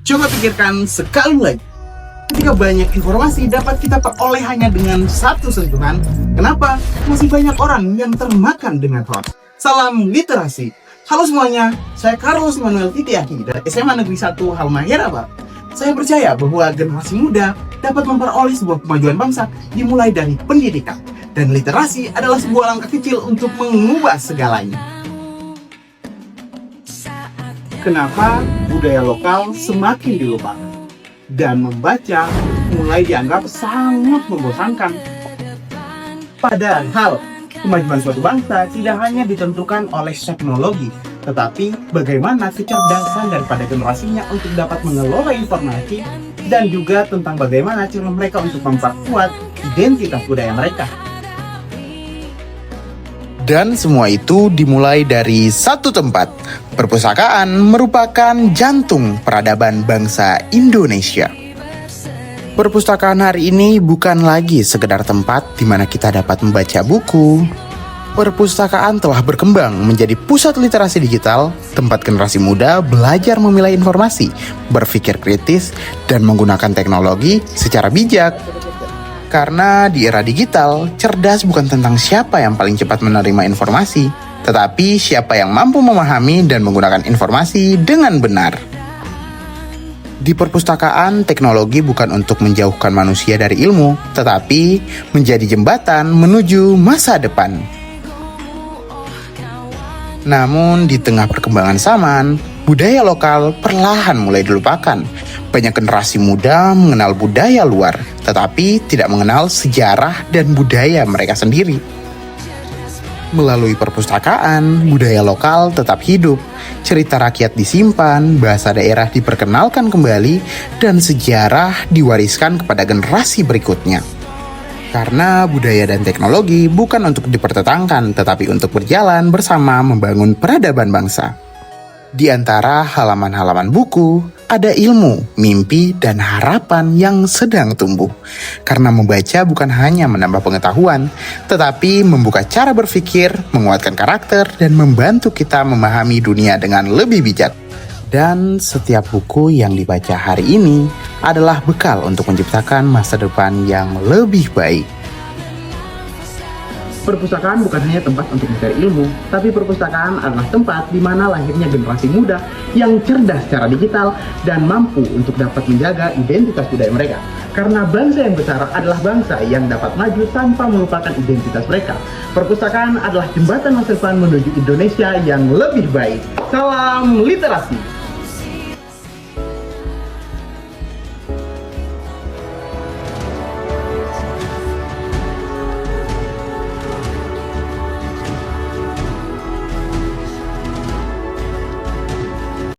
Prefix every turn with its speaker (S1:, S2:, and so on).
S1: Coba pikirkan sekali lagi. Ketika banyak informasi dapat kita peroleh hanya dengan satu sentuhan, kenapa masih banyak orang yang termakan dengan hoax? Salam literasi. Halo semuanya, saya Carlos Manuel Titiaki dari SMA Negeri 1 Halmahera, Pak. Saya percaya bahwa generasi muda dapat memperoleh sebuah kemajuan bangsa dimulai dari pendidikan. Dan literasi adalah sebuah langkah kecil untuk mengubah segalanya. Kenapa budaya lokal semakin dilupakan? Dan membaca mulai dianggap sangat membosankan. Padahal, kemajuan suatu bangsa tidak hanya ditentukan oleh teknologi, tetapi bagaimana kecerdasan daripada generasinya untuk dapat mengelola informasi dan juga tentang bagaimana cara mereka untuk memperkuat identitas budaya mereka.
S2: Dan semua itu dimulai dari satu tempat. Perpustakaan merupakan jantung peradaban bangsa Indonesia. Perpustakaan hari ini bukan lagi sekedar tempat di mana kita dapat membaca buku. Perpustakaan telah berkembang menjadi pusat literasi digital, tempat generasi muda belajar memilah informasi, berpikir kritis, dan menggunakan teknologi secara bijak. Karena di era digital, cerdas bukan tentang siapa yang paling cepat menerima informasi, tetapi siapa yang mampu memahami dan menggunakan informasi dengan benar. Di perpustakaan, teknologi bukan untuk menjauhkan manusia dari ilmu, tetapi menjadi jembatan menuju masa depan. Namun, di tengah perkembangan zaman, budaya lokal perlahan mulai dilupakan. Banyak generasi muda mengenal budaya luar, tetapi tidak mengenal sejarah dan budaya mereka sendiri. Melalui perpustakaan, budaya lokal tetap hidup, cerita rakyat disimpan, bahasa daerah diperkenalkan kembali, dan sejarah diwariskan kepada generasi berikutnya. Karena budaya dan teknologi bukan untuk dipertentangkan, tetapi untuk berjalan bersama membangun peradaban bangsa. Di antara halaman-halaman buku, ada ilmu, mimpi, dan harapan yang sedang tumbuh. Karena membaca bukan hanya menambah pengetahuan, tetapi membuka cara berpikir, menguatkan karakter, dan membantu kita memahami dunia dengan lebih bijak. Dan setiap buku yang dibaca hari ini adalah bekal untuk menciptakan masa depan yang lebih baik.
S1: Perpustakaan bukan hanya tempat untuk mencari ilmu, tapi perpustakaan adalah tempat di mana lahirnya generasi muda yang cerdas secara digital dan mampu untuk dapat menjaga identitas budaya mereka. Karena bangsa yang besar adalah bangsa yang dapat maju tanpa melupakan identitas mereka. Perpustakaan adalah jembatan masa depan menuju Indonesia yang lebih baik. Salam literasi!